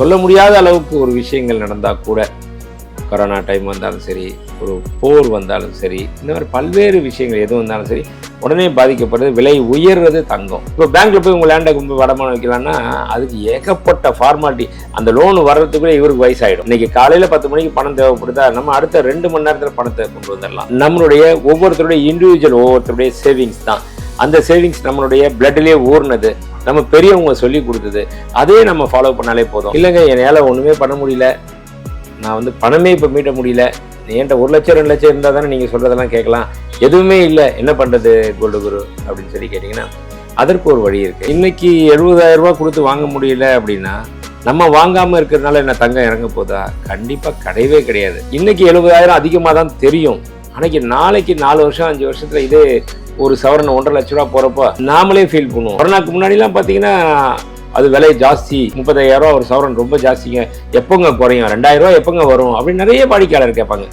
சொல்ல முடியாத அளவுக்கு ஒரு விஷயங்கள் நடந்தால் கூட, கொரோனா டைம் வந்தாலும் சரி, ஒரு போர் வந்தாலும் சரி, இந்த மாதிரி பல்வேறு விஷயங்கள் எது வந்தாலும் சரி, உடனே பாதிக்கப்படுறது விலை உயர்றது தங்கம். இப்போ பேங்க்ல போய் உங்கள் லேண்டை கொண்டு வடமானம் வைக்கலாம்னா அதுக்கு ஏகப்பட்ட ஃபார்மாலிட்டி. அந்த லோன் வர்றதுக்குள்ளே இவருக்கு வயசாகிடும். இன்னைக்கு காலையில் 10 மணிக்கு பணம் தேவைப்படுதா, நம்ம அடுத்த 2 மணி நேரத்தில் பணத்தை கொண்டு வந்துடலாம். நம்மளுடைய ஒவ்வொருத்தருடைய இண்டிவிஜுவல் ஒவ்வொருத்தருடைய சேவிங்ஸ் தான். அந்த சேவிங்ஸ் நம்மளுடைய பிளட்லேயே ஊர்னது, நம்ம பெரியவங்க சொல்லி கொடுத்தது, அதே நம்ம ஃபாலோ பண்ணாலே போதும். இல்லைங்க என்னால் ஒன்றுமே பண்ண முடியல, நான் வந்து பணமே இப்போ மீட்ட முடியல, என்கிட்ட 1 லட்சம் 2 லட்சம் இருந்தால் தானே நீங்கள் சொல்கிறதெல்லாம் கேட்கலாம், எதுவுமே இல்லை என்ன பண்ணுறது கோல்டு குரு அப்படின்னு சொல்லி கேட்டிங்கன்னா அதற்கு ஒரு வழி இருக்குது. இன்றைக்கி 70,000 ரூபா கொடுத்து வாங்க முடியல அப்படின்னா நம்ம வாங்காமல் இருக்கிறதுனால என்ன தங்கம் இறங்க போதா? கண்டிப்பாக கிடையவே கிடையாது. இன்றைக்கி 70,000 அதிகமாக தான் தெரியும். அன்றைக்கி நாளைக்கு 4 வருஷம் 5 வருஷத்தில் இதே ஒரு சவரன் 1.5 லட்ச ரூபா போகிறப்போ நாமளே ஃபீல் பண்ணுவோம். கொரோனாக்கு முன்னாடிலாம் பார்த்தீங்கன்னா அது விலை ஜாஸ்தி, 35,000 ரூபா ஒரு சவரன் ரொம்ப ஜாஸ்திங்க, எப்போங்க குறையும், 2,000 ரூபா எப்போங்க வரும் அப்படின்னு நிறைய வாடிக்கையாளர் கேட்பாங்க.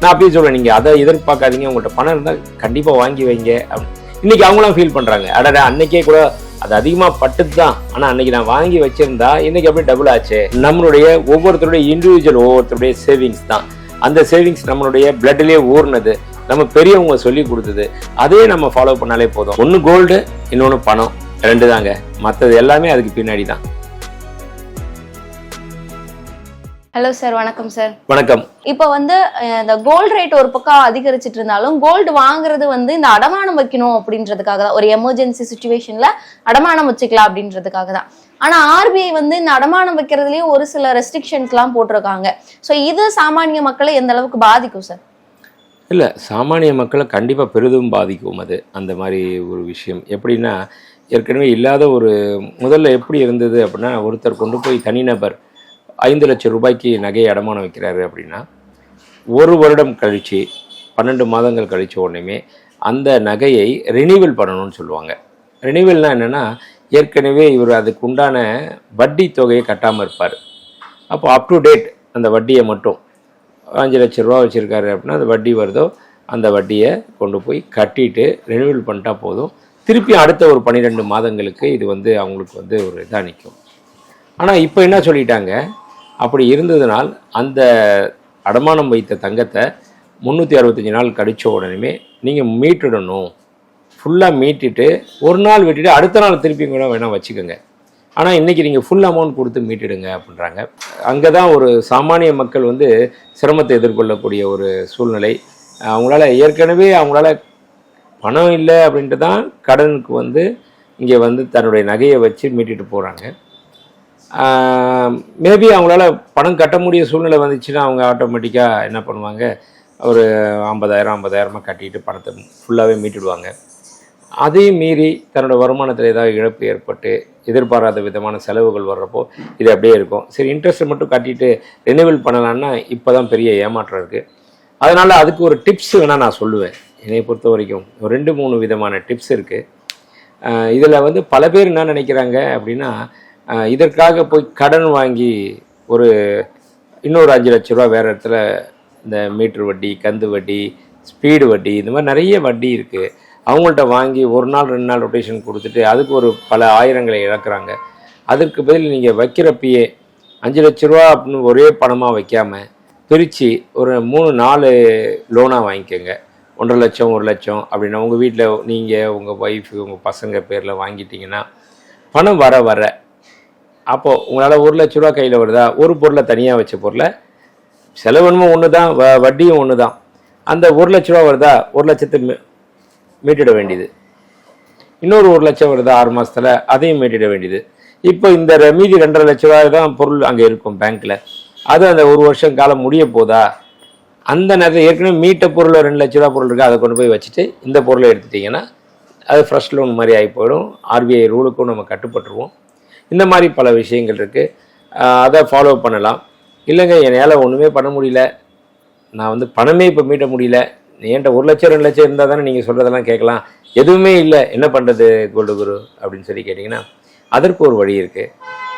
நான் அப்படியே சொல்லுவேன், நீங்கள் அதை எதிர்பார்க்காதீங்க, உங்கள்கிட்ட பணம் இருந்தால் கண்டிப்பாக வாங்கி வைங்க அப்படின்னு. இன்றைக்கி அவங்களாம் ஃபீல் பண்ணுறாங்க, அடடா அன்னைக்கே கூட அது அதிகமாக பட்டுது தான், ஆனால் அன்னைக்கு நான் வாங்கி வச்சிருந்தா இன்னைக்கு அப்படியே டபுள் ஆச்சு. நம்மளுடைய ஒவ்வொருத்தருடைய இண்டிவிஜுவல் ஒவ்வொருத்தருடைய சேவிங்ஸ் தான். அந்த சேவிங்ஸ் நம்மளுடைய பிளட்லேயே ஊர்னது, நம்ம பெரியவங்க சொல்லி கொடுத்தது, அதே நம்ம ஃபாலோ பண்ணாலே போதும். ஒன்று கோல்டு, இன்னொன்று பணம், 2 தாங்க. மற்றது எல்லாமே அதுக்கு பின்னாடி தான். ஹலோ சார், வணக்கம் சார். வணக்கம். இப்போ வந்து இந்த கோல்டு ரேட் ஒரு பக்கம் அதிகரிச்சிட்டு இருந்தாலும் கோல்டு வாங்குறது வந்து இந்த அடமானம் வைக்கணும் அப்படின்றதுக்காக தான், ஒரு எமர்ஜென்சி சுச்சுவேஷன்ல அடமானம் வச்சுக்கலாம் அப்படின்றதுக்காக தான். ஆனா ஆர்பிஐ வந்து இந்த அடமானம் வைக்கிறதுலயும் ஒரு சில ரெஸ்ட்ரிக்ஷன்ஸ்லாம் போட்டிருக்காங்க. ஸோ இது சாமானிய மக்களை எந்த அளவுக்கு பாதிக்கும் சார்? இல்லை, சாமானிய மக்களை கண்டிப்பாக பெரிதும் பாதிக்கும் அது. அந்த மாதிரி ஒரு விஷயம் எப்படின்னா, ஏற்கனவே இல்லாத ஒரு முதல்ல எப்படி இருந்தது அப்படின்னா, ஒருத்தர் கொண்டு போய் தனிநபர் 5 லட்சம் ரூபாய்க்கு நகையை அடமானம் வைக்கிறாரு அப்படின்னா 1 வருடம் கழித்து 12 மாதங்கள் கழித்த உடனே அந்த நகையை ரினிவல் பண்ணணும்னு சொல்லுவாங்க. ரினிவல்னால் என்னென்னா, ஏற்கனவே இவர் அதுக்கு உண்டான வட்டி தொகையை கட்டாமல் இருப்பார். அப்போ அப் டு டேட் அந்த வட்டியை மட்டும் 5 லட்ச ரூபா வச்சுருக்காரு அப்படின்னா அந்த வட்டி வருதோ அந்த வட்டியை கொண்டு போய் கட்டிட்டு ரினிவல் பண்ணிட்டா போதும். திருப்பி அடுத்த ஒரு 12 மாதங்களுக்கு இது வந்து அவங்களுக்கு வந்து ஒரு இதாக நிற்கும். ஆனால் இப்போ என்ன சொல்லிட்டாங்க, அப்படி இருந்ததுனால் அந்த அடமானம் வைத்த தங்கத்தை 365 நாள் கழித்த உடனே நீங்கள் மீட்டுடணும். ஃபுல்லாக மீட்டுட்டு ஒரு நாள் விட்டுட்டு அடுத்த நாள் திருப்பி கூட வேணால் வச்சுக்கோங்க, ஆனால் இன்றைக்கி நீங்கள் ஃபுல் அமௌண்ட் கொடுத்து மீட்டிடுங்க அப்படின்றாங்க. அங்கே தான் ஒரு சாமானிய மக்கள் வந்து சிரமத்தை எதிர்கொள்ளக்கூடிய ஒரு சூழ்நிலை. அவங்களால ஏற்கனவே அவங்களால பணம் இல்லை அப்படின்ட்டு தான் கடனுக்கு வந்து இங்கே வந்து தன்னுடைய நகையை வச்சு மீட்டிட்டு போகிறாங்க. மேபி அவங்களால பணம் கட்ட முடிய சூழ்நிலை வந்துச்சுன்னா அவங்க ஆட்டோமேட்டிக்காக என்ன பண்ணுவாங்க, ஒரு 50,000 கட்டிட்டு பணத்தை ஃபுல்லாகவே மீட்டிடுவாங்க. அதையும் மீறி தன்னோட வருமானத்தில் ஏதாவது இழப்பு ஏற்பட்டு எதிர்பாராத விதமான செலவுகள் வர்றப்போ இது அப்படியே இருக்கும். சரி, இன்ட்ரெஸ்ட்டை மட்டும் கட்டிட்டு ரினிவல் பண்ணலான்னா இப்போ தான் பெரிய ஏமாற்றம் இருக்குது. அதனால் அதுக்கு ஒரு டிப்ஸ் வேணால் நான் சொல்லுவேன். என்னை பொறுத்த வரைக்கும் ஒரு 2-3 விதமான டிப்ஸ் இருக்குது. இதில் வந்து பல பேர் என்ன நினைக்கிறாங்க அப்படின்னா, இதற்காக போய் கடன் வாங்கி ஒரு இன்னொரு 5 லட்ச ரூபா வேறு இடத்துல இந்த மீட்ரு வட்டி, கந்து வட்டி, ஸ்பீடு வட்டி, இந்த மாதிரி நிறைய வட்டி இருக்குது. அவங்கள்ட்ட வாங்கி 1 நாள் 2 நாள் ரொட்டேஷன் கொடுத்துட்டு அதுக்கு ஒரு பல ஆயிரங்களை இழக்கிறாங்க. அதற்கு பதில் நீங்கள் வைக்கிறப்பயே 5 லட்ச ரூபா அப்படின்னு ஒரே பணமாக வைக்காமல் பிரித்து ஒரு 3-4 லோனாக வாங்கிக்கோங்க. 1.5 லட்சம் 1 லட்சம் அப்படின்னா உங்கள் வீட்டில் நீங்கள் உங்கள் ஒய்ஃபு உங்கள் பசங்க பேரில் வாங்கிட்டீங்கன்னா பணம் வர வர அப்போது உங்களால் 1 லட்ச ரூபா கையில் வருதா, ஒரு பொருளை தனியாக வச்ச பொருளை செலவனும் ஒன்று தான், வட்டியும் ஒன்று தான். அந்த 1 லட்ச ரூபா வருதா, 1 லட்சத்தை மீட்டிட வேண்டியது. இன்னொரு 1 லட்சம் வருதா 6 மாதத்தில், அதையும் மீட்டிட வேண்டியது. இப்போ இந்த மீதி 2.5 லட்ச ரூபாய் தான் பொருள் அங்கே இருக்கும் பேங்க்கில். அது அந்த 1 வருஷம் காலம் முடிய போதா, அந்த நேரத்தில் ஏற்கனவே மீட்ட பொருள் 2 லட்ச ரூபா பொருள் இருக்குது, அதை கொண்டு போய் வச்சுட்டு இந்த பொருளை எடுத்துட்டிங்கன்னா அது ஃப்ரெஷ் லோன் மாதிரி ஆகி போயிடும். ஆர்பிஐ ரூலுக்கும் நம்ம கட்டுப்பட்டுருவோம். இந்த மாதிரி பல விஷயங்கள் இருக்குது, அதை ஃபாலோ பண்ணலாம். இல்லைங்க என்னால் ஒன்றுமே பண்ண முடியல, நான் வந்து பணமே இப்போ மீட்ட முடியல, என்கிட்ட 1 லட்சம் 2 லட்சம் இருந்தால் தானே நீங்கள் சொல்கிறதெல்லாம் கேட்கலாம், எதுவுமே இல்லை என்ன பண்ணுறது கோல்டு குரு அப்படின்னு சொல்லி கேட்டிங்கன்னா அதற்கு ஒரு வழி இருக்குது.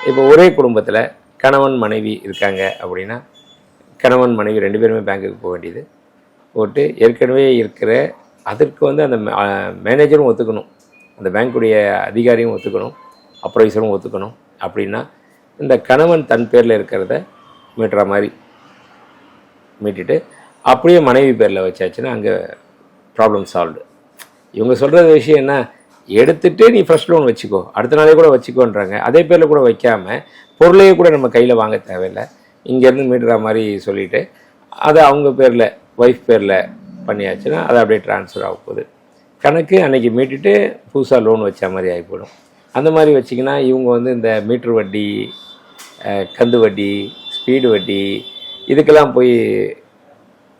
இப்போ ஒரே குடும்பத்தில் கணவன் மனைவி இருக்காங்க அப்படின்னா கணவன் மனைவி 2 பேருமே பேங்க்குக்கு போக வேண்டியது. போட்டு ஏற்கனவே இருக்கிற அதற்கு வந்து அந்த மேனேஜரும் ஒத்துக்கணும், அந்த பேங்க்குடைய அதிகாரியும் ஒத்துக்கணும், அப்ரைசரும் ஒத்துக்கணும். அப்படின்னா இந்த கணவன் தன் பேரில் இருக்கிறத மீட்டுற மாதிரி மீட்டிட்டு அப்படியே மனைவி பேரில் வச்சாச்சுன்னா அங்கே ப்ராப்ளம் சால்வ்டு. இவங்க சொல்கிற விஷயம் என்ன, எடுத்துகிட்டு நீ ஃபர்ஸ்ட் லோன் வச்சுக்கோ, அடுத்த நாளே கூட வச்சுக்கோன்றாங்க. அதே பேரில் கூட வைக்காமல் பொருளையே கூட நம்ம கையில் வாங்க தேவையில்லை, இங்கேருந்து மீட்டுற மாதிரி சொல்லிவிட்டு அதை அவங்க பேரில் ஒய்ஃப் பேரில் பண்ணியாச்சுன்னா அது அப்படியே ட்ரான்ஸ்ஃபர் ஆக போகுது. கணக்கு அன்றைக்கி மீட்டுட்டு புதுசாக லோன் வச்ச மாதிரி ஆகி போயிடும். அந்த மாதிரி வச்சிங்கன்னா இவங்க வந்து இந்த மீட்ரு வட்டி, கந்து வட்டி, ஸ்பீடு வட்டி இதுக்கெல்லாம் போய்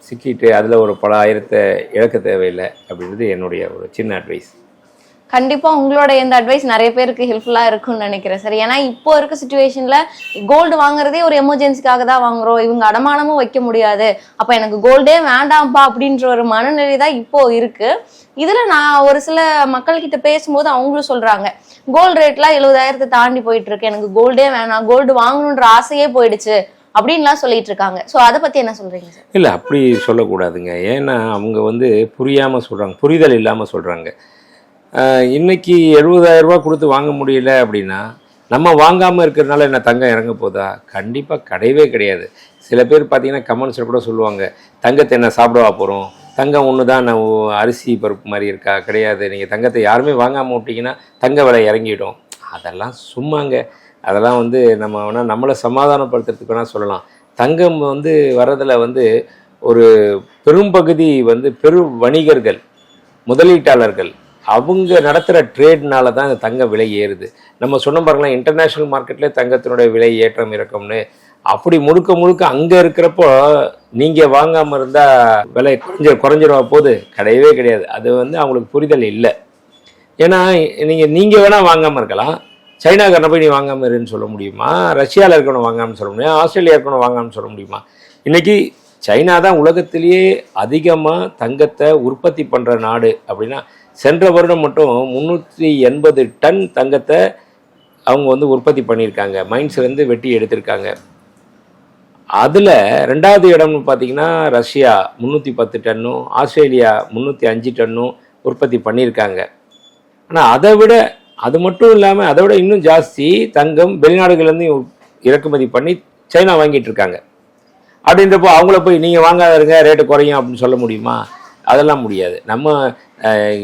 சிக்கிட்டு அதில் ஒரு பல ஆயிரத்தை இழக்க தேவையில்லை அப்படின்றது என்னுடைய ஒரு சின்ன அட்வைஸ். கண்டிப்பா உங்களோட இந்த அட்வைஸ் நிறைய பேருக்கு ஹெல்ப்ஃபுல்லா இருக்கும்னு நினைக்கிறேன் சார். ஏன்னா இப்போ இருக்க சுச்சுவேஷன்ல கோல்டு வாங்குறதே ஒரு எமர்ஜென்சிக்காக தான் வாங்குறோம், இவங்க அடமானமும் வைக்க முடியாது, அப்ப எனக்கு கோல்டே வேண்டாம்ப்பா அப்படின்ற ஒரு மனநிலை தான் இப்போ இருக்கு. இதுல நான் ஒரு சில மக்கள் கிட்ட பேசும்போது அவங்களும் சொல்றாங்க, கோல்டு ரேட்லாம் 70,000 தாண்டி போயிட்டு இருக்கு, எனக்கு கோல்டே வேணாம், கோல்டு வாங்கணுன்ற ஆசையே போயிடுச்சு அப்படின்லாம் சொல்லிட்டு இருக்காங்க. ஸோ அதை பத்தி என்ன சொல்றீங்க சார்? இல்லை, அப்படி சொல்லக்கூடாதுங்க. ஏன்னா அவங்க வந்து புரியாமல் சொல்கிறாங்க, புரிதல் இல்லாமல் சொல்கிறாங்க. இன்னைக்கு 70,000 ரூபா கொடுத்து வாங்க முடியல அப்படின்னா நம்ம வாங்காமல் இருக்கிறதுனால என்ன தங்கம் இறங்க போதா? கண்டிப்பாக கிடையவே கிடையாது. சில பேர் பார்த்தீங்கன்னா கமெண்ட்ஸில் கூட சொல்லுவாங்க, தங்கத்தை என்ன சாப்பிடவா போகிறோம், தங்கம் ஒன்று தான் நான் அரிசி பருப்பு மாதிரி இருக்கா? கிடையாது, நீங்கள் தங்கத்தை யாருமே வாங்காமல் விட்டிங்கன்னா தங்க விலை இறங்கிடும். அதெல்லாம் சும்மாங்க. அதெல்லாம் வந்து நம்ம வேணால் நம்மளை சமாதானப்படுத்துறதுக்கு வேணால் சொல்லலாம். தங்கம் வந்து வர்றதில் வந்து ஒரு பெரும்பகுதி வந்து வணிகர்கள், முதலீட்டாளர்கள் அவங்க நடத்துகிற ட்ரேட்னால தான் இந்த தங்க விலை ஏறுது. நம்ம சொன்ன பாருங்களேன், இன்டர்நேஷ்னல் மார்க்கெட்லேயே தங்கத்தினுடைய விலை ஏற்றம் இறக்கம்னு. அப்படி முழுக்க முழுக்க அங்கே இருக்கிறப்போ நீங்கள் வாங்காமல் இருந்தால் விலை குறைஞ்சிருவா போது? கிடையவே கிடையாது. அது வந்து அவங்களுக்கு புரிதல் இல்லை. ஏன்னா நீங்கள் வேணால் வாங்காமல் இருக்கலாம், சைனாக்காரனை போய் நீ வாங்காமல் இருன்னு சொல்ல முடியுமா? ரஷ்யாவில் இருக்கணும் வாங்காமல் சொல்ல முடியுமா? ஆஸ்திரேலியா இருக்கணும் வாங்காமல் சொல்ல முடியுமா? இன்றைக்கி சைனா தான் உலகத்திலேயே அதிகமாக தங்கத்தை உற்பத்தி பண்ணுற நாடு. அப்படின்னா சென்ற வருடம் மட்டும் 380 டன் தங்கத்தை அவங்க வந்து உற்பத்தி பண்ணியிருக்காங்க, மைன்ஸ்லேருந்து வெட்டி எடுத்திருக்காங்க. அதில் 2வது இடம்னு பார்த்தீங்கன்னா ரஷ்யா 310 டன்னும், ஆஸ்திரேலியா 305 டன்னும் உற்பத்தி பண்ணியிருக்காங்க. ஆனால் அதை விட, அது மட்டும் இல்லாமல் அதை விட இன்னும் ஜாஸ்தி தங்கம் வெளிநாடுகள்லேருந்து இறக்குமதி பண்ணி சைனா வாங்கிட்டு இருக்காங்க. அப்படின்றப்போ அவங்கள போய் நீங்கள் வாங்காதருங்க ரேட்டு குறையும் அப்படின்னு சொல்ல முடியுமா? அதெல்லாம் முடியாது. நம்ம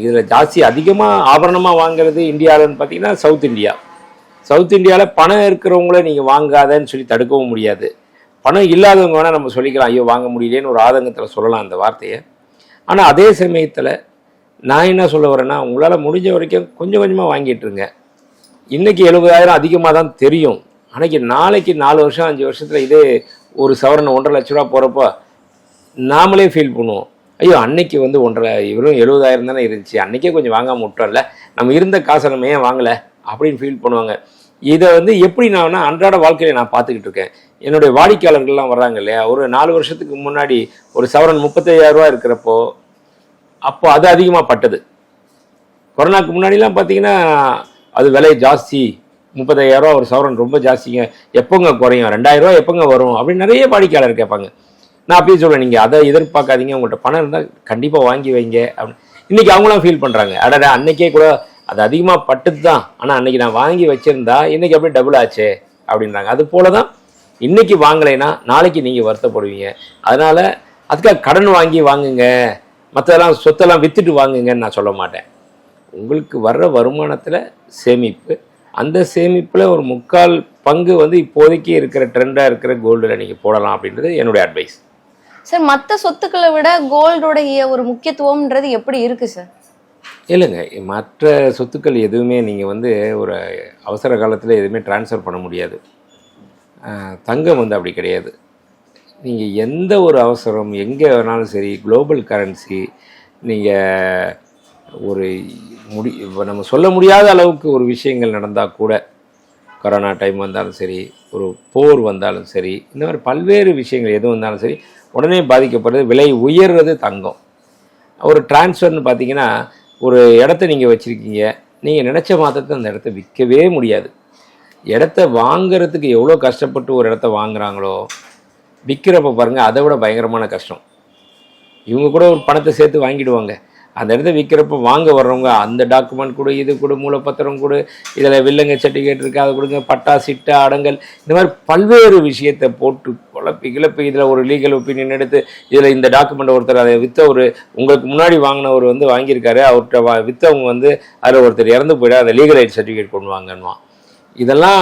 இதில் ஜாஸ்தி அதிகமாக ஆபரணமாக வாங்குறது இந்தியாவில்னு பார்த்தீங்கன்னா சவுத் இந்தியாவில் பணம் இருக்கிறவங்கள நீங்கள் வாங்காதன்னு சொல்லி தடுக்கவும் முடியாது. பணம் இல்லாதவங்க வேணால் நம்ம சொல்லிக்கலாம், ஐயோ வாங்க முடியலேன்னு ஒரு ஆதங்கத்தில் சொல்லலாம் அந்த வார்த்தையை. ஆனால் அதே சமயத்தில் நான் என்ன சொல்ல வரேன்னா, உங்களால் முடிஞ்ச வரைக்கும் கொஞ்சம் கொஞ்சமாக வாங்கிட்டுருங்க. இன்றைக்கி 70,000 அதிகமாக தான் தெரியும். நாளைக்கு 4 வருஷம் 5 வருஷத்தில் இதே ஒரு சவரன் 1.5 லட்ச ரூபா போகிறப்போ நாமளே ஃபீல் பண்ணுவோம், ஐயோ அன்னைக்கு வந்து 1.5 வெறும் 70,000 தானே இருந்துச்சு, அன்றைக்கே கொஞ்சம் வாங்காமல் விட்டோம்ல, நம்ம இருந்த காசை நம்ம ஏன் வாங்கலை அப்படின்னு ஃபீல் பண்ணுவாங்க. இதை வந்து எப்படி நான் அன்றாட வாழ்க்கையில் நான் பார்த்துக்கிட்டு இருக்கேன். என்னுடைய வாடிக்கையாளர்கள்லாம் வர்றாங்க இல்லையா, ஒரு 4 வருஷத்துக்கு முன்னாடி ஒரு சவரன் 35,000 ரூபா இருக்கிறப்போ அப்போ அது அதிகமாக பட்டது. கொரோனாக்கு முன்னாடிலாம் பார்த்தீங்கன்னா அது விலை ஜாஸ்தி, 35,000 ரூபா ஒரு சவரன் ரொம்ப ஜாஸ்திங்க, எப்போங்க குறையும், 2,000 ரூபா எப்போங்க வரும் அப்படின்னு நிறைய வாடிக்கையாளர் கேட்பாங்க. நான் அப்படியே சொல்லுவேன், நீங்கள் அதை எதிர்பார்க்காதீங்க, உங்கள்கிட்ட பணம் இருந்தால் கண்டிப்பாக வாங்கி வைங்க அப்படின்னு. இன்றைக்கி அவங்களாம் ஃபீல் பண்ணுறாங்க, அடடா அன்றைக்கே கூட அது அதிகமாக பட்டுது தான், ஆனால் அன்றைக்கி நான் வாங்கி வச்சுருந்தா இன்றைக்கி அப்படியே டபுள் ஆச்சு அப்படின்றாங்க. அது போல தான் இன்றைக்கி வாங்கலைன்னா நாளைக்கு நீங்கள் வருத்தப்படுவீங்க. அதனால் அதுக்காக கடன் வாங்கி வாங்குங்க, மற்றதெல்லாம் சொத்தெல்லாம் விற்றுட்டு வாங்குங்கன்னு நான் சொல்ல மாட்டேன். உங்களுக்கு வர்ற வருமானத்தில் சேமிப்பு, அந்த சேமிப்பில் ஒரு 3/4 பங்கு வந்து இப்போதைக்கு இருக்கிற ட்ரெண்டாக இருக்கிற கோல்டில் நீங்கள் போடலாம் அப்படின்றது என்னுடைய அட்வைஸ். சார், மற்ற சொத்துக்களை விட கோல்டோடைய ஒரு முக்கியத்துவம்ன்றது எப்படி இருக்குது சார்? இல்லைங்க, மற்ற சொத்துக்கள் எதுவுமே நீங்கள் வந்து ஒரு அவசர காலத்தில் எதுவுமே ட்ரான்ஸ்ஃபர் பண்ண முடியாது. தங்கம் வந்து அப்படி கிடையாது. நீங்கள் எந்த ஒரு அவசரம் எங்கே வேணாலும் சரி, குளோபல் கரன்சி, நீங்கள் ஒரு நம்ம சொல்ல முடியாத அளவுக்கு ஒரு விஷயங்கள் நடந்தால் கூட, கொரோனா டைம் வந்தாலும் சரி, ஒரு போர் வந்தாலும் சரி, இந்த மாதிரி பல்வேறு விஷயங்கள் எது வந்தாலும் சரி உடனே பாதிக்கப்படுறது, விலை உயர்றது தங்கம். ஒரு டிரான்ஸ்ஃபர்னு பார்த்தீங்கன்னா, ஒரு இடத்த நீங்கள் வச்சுருக்கீங்க, நீங்கள் நினச்ச மாத்திரத்தை அந்த இடத்த விற்கவே முடியாது. இடத்த வாங்கிறதுக்கு எவ்வளோ கஷ்டப்பட்டு ஒரு இடத்த வாங்குகிறாங்களோ, விற்கிறப்ப பாருங்கள் அதை விட பயங்கரமான கஷ்டம். இவங்க கூட ஒரு பணத்தை சேர்த்து வாங்கிடுவாங்க, அந்த இடத்த விற்கிறப்ப வாங்க வர்றவங்க அந்த டாக்குமெண்ட் கொடு, இது கொடு, மூலப்பத்திரம் கொடு, இதில் வில்லங்க சர்டிஃபிகேட் இருக்குது, அதை கொடுங்க, பட்டா, சிட்டா, அடங்கல், இந்த மாதிரி பல்வேறு விஷயத்தை போட்டு குழப்பி கிளப்பி இதில் ஒரு லீகல் ஒப்பீனியன் எடுத்து இதில் இந்த டாக்குமெண்ட் ஒருத்தர் அதை விற்ற ஒரு உங்களுக்கு முன்னாடி வாங்கினவர் வாங்கியிருக்காரு, அவர்கிட்ட விற்றவங்க அதில் ஒருத்தர் இறந்து போயிட்டா அதை லீகல் எய்ட் சர்டிஃபிகேட் கொண்டு வாங்கன்னுவான். இதெல்லாம்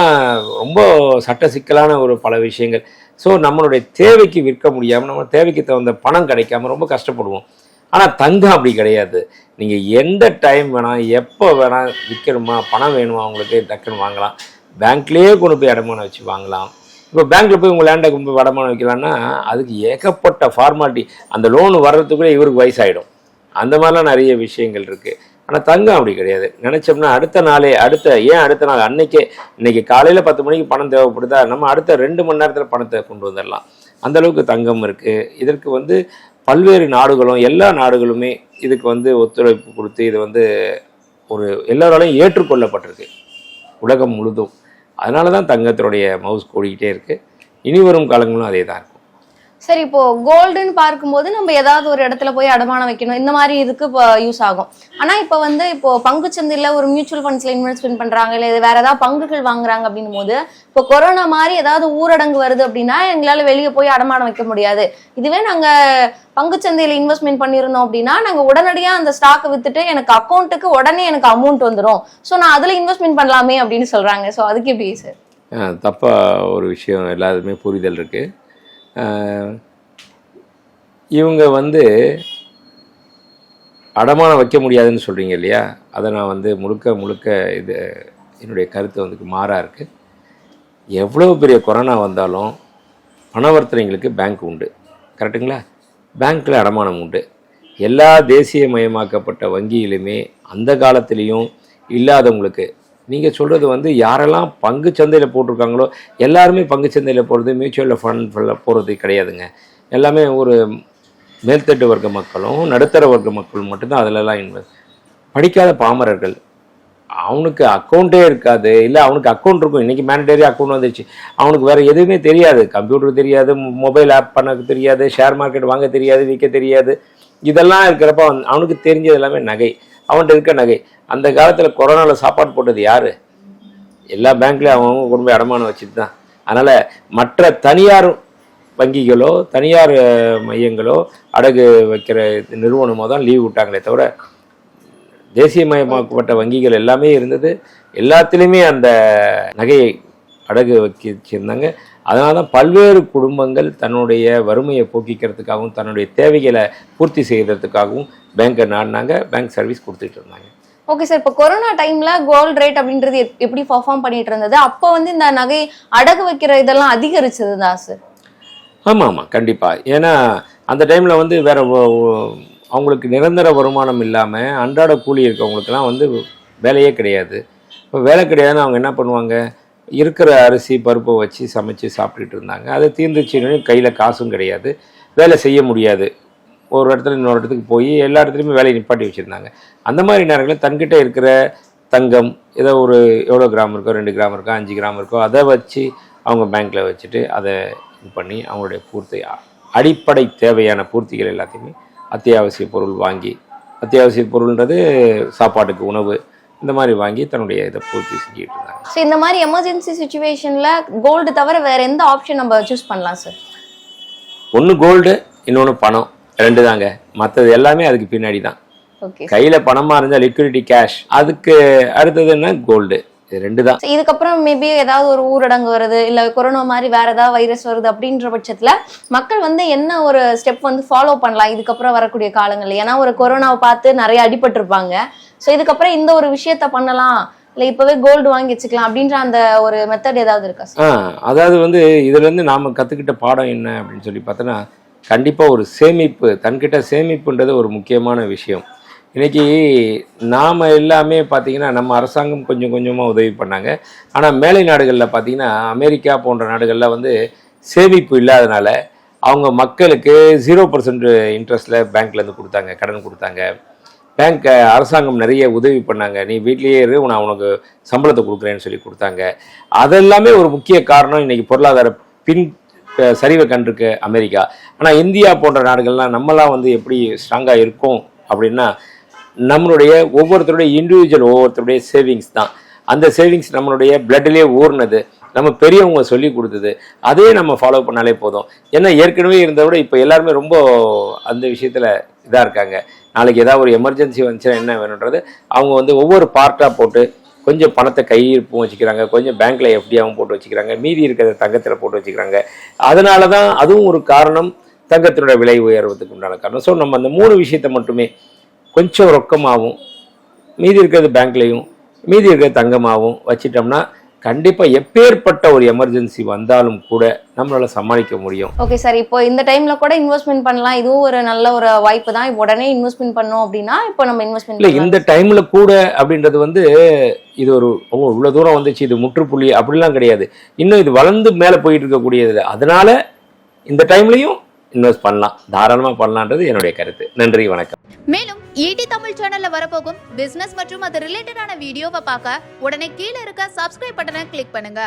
ரொம்ப சட்ட சிக்கலான ஒரு பல விஷயங்கள். ஸோ நம்மளுடைய தேவைக்கு விற்க முடியாமல், நம்ம தேவைக்கு தகுந்த பணம் கிடைக்காம ரொம்ப கஷ்டப்படுவோம். ஆனால் தங்கம் அப்படி கிடையாது. நீங்கள் எந்த டைம் வேணால், எப்போ வேணால் விற்கணுமா, பணம் வேணுமா உங்களுக்கு டக்குன்னு வாங்கலாம். பேங்க்லேயே கொண்டு போய் அடமானம் வச்சு வாங்கலாம். இப்போ பேங்க்கில் போய் உங்கள் லேண்டை கொண்டு போய் அடமானம் வைக்கலான்னா அதுக்கு ஏகப்பட்ட ஃபார்மாலிட்டி. அந்த லோனு வர்றதுக்குள்ளே இவருக்கு வயசாகிடும். அந்த மாதிரிலாம் நிறைய விஷயங்கள் இருக்குது. ஆனால் தங்கம் அப்படி கிடையாது. நினச்சோம்னா அடுத்த நாள் இன்னைக்கு காலையில் 10 மணிக்கு பணம் தேவைப்படுதா, நம்ம அடுத்த 2 மணி நேரத்தில் பணத்தை கொண்டு வந்துடலாம். அந்தளவுக்கு தங்கம் இருக்குது. இதற்கு பல்வேறு நாடுகளும் எல்லா நாடுகளுமே இதுக்கு ஒத்துழைப்பு கொடுத்து இது ஒரு எல்லாராலையும் ஏற்றுக்கொள்ளப்பட்டிருக்கு உலகம் முழுதும். அதனால தான் தங்கத்தினுடைய மவுஸ் கூடிக்கிட்டே இருக்குது. இனி வரும் காலங்களும் அதே தான் இருக்கும். சரி, இப்போ கோல்டுன்னு பார்க்கும்போது நம்ம ஏதாவது ஒரு இடத்துல போய் அடமானம் வைக்கணும், இந்த மாதிரி இதுக்கு இப்போ யூஸ் ஆகும். ஆனா இப்போ பங்குச்சந்தையில ஒரு மியூச்சுவல் ஃபண்ட்ஸ்ல இன்வெஸ்ட்மெண்ட் பண்றாங்க, இல்லை வேற ஏதாவது பங்குகள் வாங்குறாங்க அப்படின்னும் போது இப்போ கொரோனா மாதிரி ஏதாவது ஊரடங்கு வருது அப்படின்னா எங்களால வெளியே போய் அடமானம் வைக்க முடியாது. இதுவே நாங்க பங்குச்சந்தையில இன்வெஸ்ட்மெண்ட் பண்ணியிருந்தோம் அப்படின்னா நாங்க உடனடியா அந்த ஸ்டாக்கை வித்துட்டு எனக்கு அக்கௌண்ட்டுக்கு உடனே எனக்கு அமௌண்ட் வந்துடும், ஸோ நான் அதுல இன்வெஸ்ட்மெண்ட் பண்ணலாமே அப்படின்னு சொல்றாங்க. ஸோ அதுக்கு எப்படி சார்? தப்பா ஒரு விஷயம் எல்லாருமே புரிதல் இருக்கு. இவங்க அடமானம் வைக்க முடியாதுன்னு சொல்கிறீங்க இல்லையா, அதை நான் முழுக்க இது என்னுடைய கருத்து மாறாக இருக்குது. எவ்வளோ பெரிய கொரோனா வந்தாலும் பணவர்த்தனைங்களுக்கு பேங்க் உண்டு, கரெக்டுங்களா? பேங்க்கில் அடமானம் உண்டு. எல்லா தேசியமயமாக்கப்பட்ட வங்கியிலுமே அந்த காலத்துலேயும் இல்லாதவங்களுக்கு நீங்கள் சொல்கிறது யாரெல்லாம் பங்கு சந்தையில் போட்டிருக்காங்களோ எல்லாருமே பங்கு சந்தையில் போகிறது, மியூச்சுவல் ஃபண்ட் போகிறது கிடையாதுங்க. எல்லாமே ஒரு மேல்தட்டு வர்க்க மக்களும் நடுத்தர வர்க்க மக்களும் மட்டும்தான் அதிலெல்லாம் இன்வெஸ்ட். படிக்காத பாமரர்கள், அவனுக்கு அக்கௌண்ட்டே இருக்காது, இல்லை அவனுக்கு அக்கௌண்ட் இருக்கும், இன்றைக்கி மேண்டேரி அக்கௌண்ட் வந்துடுச்சு, அவனுக்கு வேறு எதுவுமே தெரியாது, கம்ப்யூட்டர் தெரியாது, மொபைல் ஆப் பண்ண தெரியாது, ஷேர் மார்க்கெட் வாங்க தெரியாது, விற்க தெரியாது. இதெல்லாம் இருக்கிறப்ப அவனுக்கு தெரிஞ்சது எல்லாமே நகை, அவன்கிட்ட இருக்க நகை. அந்த காலத்தில் கொரோனாவில் சாப்பாடு போட்டது யார்? எல்லா பேங்க்லேயும் அவங்க கொண்டு போய் அடமானம் வச்சுட்டு தான். அதனால் மற்ற தனியார் வங்கிகளோ தனியார் மையங்களோ அடகு வைக்கிற நிறுவனமோ தான் லீவ் விட்டாங்களே தவிர தேசியமயமாக்கப்பட்ட வங்கிகள் எல்லாமே இருந்தது. எல்லாத்துலேயுமே அந்த நகையை அடகு வச்சிருந்தாங்க. அதனால தான் பல்வேறு குடும்பங்கள் தன்னுடைய வறுமையை போக்கிக்கிறதுக்காகவும் தன்னுடைய தேவைகளை பூர்த்தி செய்கிறதுக்காகவும் பேங்கை நாடினாங்க, பேங்க் சர்வீஸ் கொடுத்துட்டு இருந்தாங்க. ஓகே சார், இப்போ கொரோனா டைம்ல கோல்டு ரேட் அப்படின்றது எப்படி பர்ஃபார்ம் பண்ணிட்டு இருந்தது? அப்போ இந்த நகை அடகு வைக்கிற இதெல்லாம் அதிகரிச்சது தான் சார்? ஆமாம், கண்டிப்பாக. ஏன்னா அந்த டைமில் வேற அவங்களுக்கு நிரந்தர வருமானம் இல்லாமல் அன்றாட கூலி இருக்கவங்களுக்கெல்லாம் வேலையே கிடையாது. இப்போ வேலை கிடையாதுன்னு அவங்க என்ன பண்ணுவாங்க, இருக்கிற அரிசி பருப்பை வச்சு சமைச்சு சாப்பிட்டுட்டு இருந்தாங்க. அதை தீர்ந்துச்சுன்னு கையில் காசும் கிடையாது, வேலை செய்ய முடியாது. ஒரு இடத்துல இன்னொரு இடத்துக்கு போய் எல்லா இடத்துலையுமே வேலையை நிப்பாட்டி வச்சுருந்தாங்க. அந்த மாதிரி நேரங்களில் தன்கிட்ட இருக்கிற தங்கம் ஏதோ எவ்வளோ கிராம் இருக்கோ, 2 கிராம் இருக்கோ, 5 கிராம் இருக்கோ, அதை வச்சு அவங்க பேங்க்கில் வச்சுட்டு அதை இது பண்ணி அவங்களுடைய அடிப்படை தேவையான பூர்த்திகள் எல்லாத்தையுமே அத்தியாவசிய பொருள் வாங்கி, அத்தியாவசிய பொருள்ன்றது சாப்பாட்டுக்கு உணவு, இந்த மாதிரி வாங்கி தன்னுடைய இதை பூர்த்தி செஞ்சுட்டு இருந்தாங்க. ஸோ இந்த மாதிரி எமர்ஜென்சி சுச்சுவேஷனில் கோல்டு தவிர வேறு எந்த ஆப்ஷன் நம்ம சூஸ் பண்ணலாம் சார்? ஒன்று கோல்டு, இன்னொன்று பணம், 2 தாங்க. மற்றது எல்லாமே அதுக்கு பின்னாடி தான். கையில் பணமாக இருந்தால் லிக்விடிட்டி கேஷ், அதுக்கு அடுத்ததுன்னா கோல்டு, இது 2 தான். இதுக்கப்புறம் மேபி ஏதாவது ஒரு ஊரடங்கு வருது, இல்லை கொரோனா மாதிரி வேற ஏதாவது வைரஸ் வருது அப்படின்ற பட்சத்தில் மக்கள் என்ன ஒரு ஸ்டெப் ஃபாலோ பண்ணலாம் இதுக்கப்புறம் வரக்கூடிய காலங்களில்? ஏன்னா ஒரு கொரோனாவை பார்த்து நிறைய அடிபட்டிருப்பாங்க. ஸோ இதுக்கப்புறம் இந்த ஒரு விஷயத்த பண்ணலாம், இல்லை இப்போவே கோல்டு வாங்கி வச்சுக்கலாம் அப்படின்ற அந்த ஒரு மெத்தட் ஏதாவது இருக்கா சார்? அதாவது இதுலேருந்து நாம் கற்றுக்கிட்ட பாடம் என்ன அப்படின்னு சொல்லி பார்த்தோன்னா, கண்டிப்பாக ஒரு சேமிப்பு, தன்கிட்ட சேமிப்புன்றது ஒரு முக்கியமான விஷயம். இன்றைக்கி நாம் எல்லாமே பார்த்திங்கன்னா நம்ம அரசாங்கம் கொஞ்சம் கொஞ்சமாக உதவி பண்ணாங்க. ஆனால் மேலை நாடுகளில் பார்த்திங்கன்னா அமெரிக்கா போன்ற நாடுகளில் சேமிப்பு இல்லாதனால அவங்க மக்களுக்கு 0% இன்ட்ரெஸ்ட்டில் பேங்க்லேருந்து கொடுத்தாங்க, கடன் கொடுத்தாங்க. பேங்க் அரசாங்கம் நிறைய உதவி பண்ணாங்க, நீ வீட்லேயே இரு, நான் உனக்கு சம்பளத்தை கொடுக்குறேன்னு சொல்லி கொடுத்தாங்க. அதெல்லாமே ஒரு முக்கிய காரணம் இன்றைக்கி பொருளாதார சரிவை கண்டிருக்கு அமெரிக்கா. ஆனால் இந்தியா போன்ற நாடுகள்லாம் நம்மளாம் எப்படி ஸ்ட்ராங்காக இருக்கும் அப்படின்னா, நம்மளுடைய ஒவ்வொருத்தருடைய சேவிங்ஸ் தான். அந்த சேவிங்ஸ் நம்மளுடைய பிளட்லேயே ஊர்னது, நம்ம பெரியவங்க சொல்லி கொடுத்தது, அதே நம்ம ஃபாலோ பண்ணாலே போதும். ஏன்னா ஏற்கனவே இருந்ததை விட இப்போ எல்லாருமே ரொம்ப அந்த விஷயத்தில் இதாக இருக்காங்க. நாளைக்கு ஏதாவது ஒரு எமர்ஜென்சி வந்துச்சுன்னா என்ன வேணுன்றது அவங்க ஒவ்வொரு பார்ட்டாக போட்டு கொஞ்சம் பணத்தை கையிருப்பும் வச்சுக்கிறாங்க, கொஞ்சம் பேங்க்கில் எஃப்டியாகவும் போட்டு வச்சுக்கிறாங்க, மீதி இருக்கிறத தங்கத்தில் போட்டு வச்சுக்கிறாங்க. அதனால தான் அதுவும் ஒரு காரணம், தங்கத்தினோட விலை உயர்வதுக்கு உண்டான காரணம். ஸோ நம்ம அந்த 3 விஷயத்தை மட்டுமே கொஞ்சம் ரொக்கமாகவும் மீதி இருக்கிறது பேங்க்லேயும் மீதி இருக்கிறது தங்கமாகவும் வச்சிட்டோம்னா கண்டிப்பாக எப்பேற்பட்ட ஒரு எமர்ஜென்சி வந்தாலும் கூட நம்மளால சமாளிக்க முடியும். ஓகே சார், இப்போ இந்த டைம்ல கூட இன்வெஸ்ட்மெண்ட் பண்ணலாம், இதுவும் ஒரு நல்ல ஒரு வாய்ப்பு தான். இப்போ உடனே இன்வெஸ்ட்மெண்ட் பண்ணோம் அப்படின்னா இப்போ நம்ம இன்வெஸ்ட்மெண்ட் இல்லை, இந்த டைம்ல கூட அப்படின்றது இது ஒரு இவ்வளோ தூரம் வந்துச்சு, இது முற்றுப்புள்ளி அப்படிலாம் கிடையாது. இன்னும் இது வளர்ந்து மேலே போயிட்டு இருக்கக்கூடியது. அதனால இந்த டைம்லையும் இன்வெஸ்ட் பண்ணலாம், தாராளமாக பண்ணலான்றது என்னுடைய கருத்து. நன்றி, வணக்கம். மேலும் ஈடி தமிழ் சேனல்ல வரப்போகும் பிசினஸ் மற்றும் அது ரிலேட்டடான வீடியோவை பார்க்க உடனே கீழே இருக்க சப்ஸ்கிரைப் பட்டனை கிளிக் பண்ணுங்க.